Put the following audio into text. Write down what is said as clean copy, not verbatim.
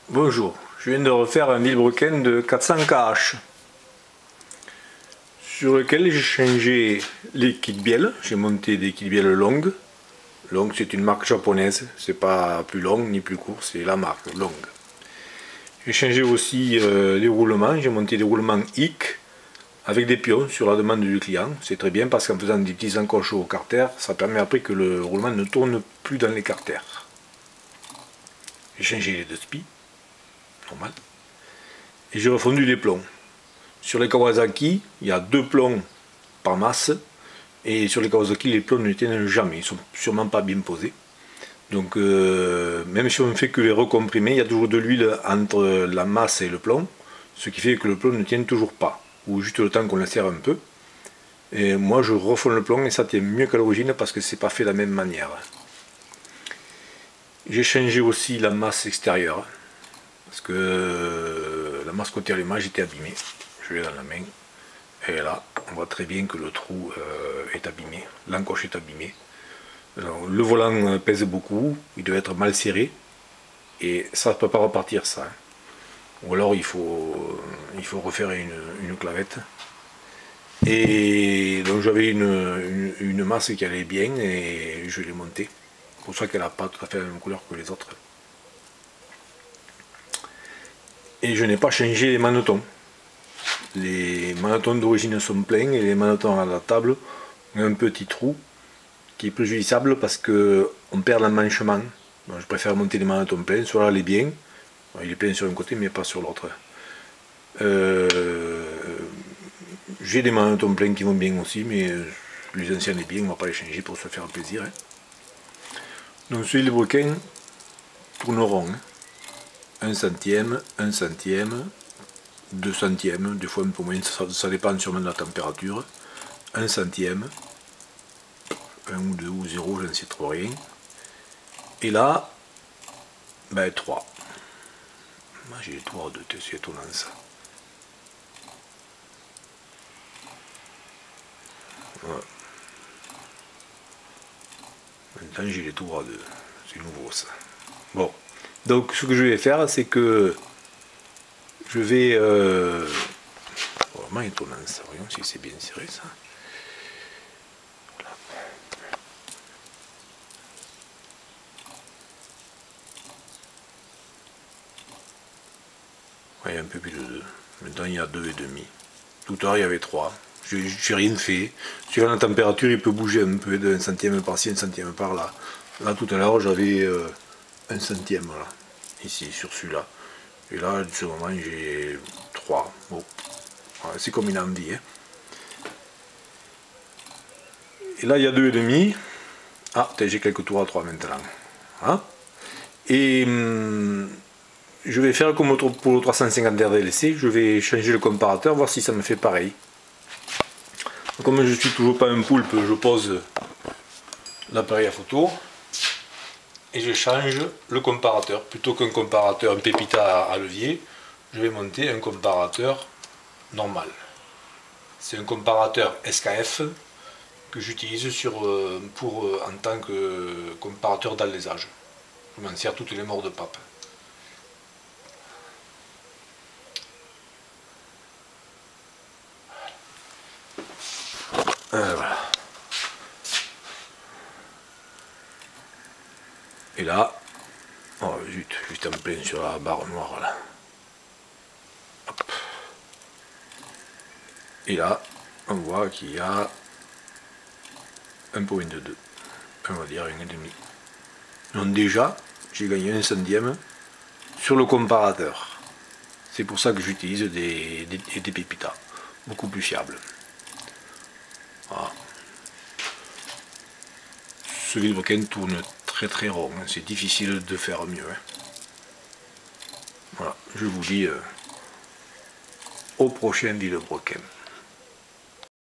Bonjour, je viens de refaire un vilebrequin de 400 kH sur lequel j'ai changé les kits bielles. J'ai monté des kits bielles longues. Long, c'est une marque japonaise, c'est pas plus long ni plus court, c'est la marque longue. J'ai changé aussi les roulements, j'ai monté des roulements IC avec des pions sur la demande du client. C'est très bien parce qu'en faisant des petits encoches au carter, ça permet après que le roulement ne tourne plus dans les carters. J'ai changé les deux spies, normal. Et j'ai refondu les plombs. Sur les Kawasaki, il y a 2 plombs par masse. Et sur les Kawasaki, les plombs ne tiennent jamais, ils ne sont sûrement pas bien posés. Donc même si on ne fait que les recomprimer, il y a toujours de l'huile entre la masse et le plomb, ce qui fait que le plomb ne tient toujours pas, ou juste le temps qu'on le serre un peu. Et moi je refonds le plomb et ça tient mieux qu'à l'origine parce que c'est pas fait de la même manière. J'ai changé aussi la masse extérieure, parce que la masse côté allumage était abîmée. Je l'ai dans la main, et là on voit très bien que le trou est abîmé, l'encoche est abîmée. Alors, le volant pèse beaucoup, il doit être mal serré, et ça ne peut pas repartir ça. Ou alors il faut refaire une clavette. Et donc j'avais une masse qui allait bien et je l'ai montée. C'est pour ça qu'elle n'a pas tout à fait la même couleur que les autres. Et je n'ai pas changé les manetons. Les manetons d'origine sont pleins et les manetons à la table ont un petit trou qui est préjudiciable parce qu'on perd l'emmanchement. Donc je préfère monter les manetons pleins, soit là il est bien, il est plein sur un côté mais pas sur l'autre. J'ai des manetons pleins qui vont bien aussi, mais les anciens est bien, on ne va pas les changer pour se faire plaisir. Donc ce vilebrequin tourne rond, 1 centième, 1 centième, 2 centièmes, des fois un peu moins, ça dépend sûrement de la température, 1 centième, 1 ou 2 ou 0, je ne sais trop rien. Et là, ben 3. J'ai les 3 de c'est étonnant ça. Voilà. Maintenant j'ai les 3 de. C'est nouveau ça. Bon. Donc ce que je vais faire, c'est que je vais. Vraiment étonnant ça. Voyons si c'est bien serré ça. Il y a un peu plus de 2. Maintenant il y a 2,5. Tout à l'heure il y avait 3. J'ai rien fait. Suivant la température, il peut bouger un peu d'un centième par-ci, un centième par-là. Là tout à l'heure j'avais 1 centième là, ici sur celui-là. Et là, en ce moment j'ai 3. Bon. Voilà, c'est comme une envie. Hein. Et là il y a 2,5. Ah, j'ai quelques tours à 3 maintenant. Hein. Et je vais faire comme pour le 350 RDLC, je vais changer le comparateur, voir si ça me fait pareil. Comme je ne suis toujours pas un poulpe, je pose l'appareil à photo et je change le comparateur. Plutôt qu'un comparateur, un pépita à levier, je vais monter un comparateur normal. C'est un comparateur SKF que j'utilise en tant que comparateur d'alésage. Je m'en sers toutes les morts de pape. Voilà. Et là, oh zut, juste en plein sur la barre noire là. Hop. Et là, on voit qu'il y a 1,2. On va dire 1,5. Donc déjà, j'ai gagné 1 centième sur le comparateur. C'est pour ça que j'utilise des pépitas, beaucoup plus fiables. Voilà. Ce vilebrequin tourne très rond, hein. C'est difficile de faire mieux. Hein. Voilà, je vous dis au prochain vilebrequin.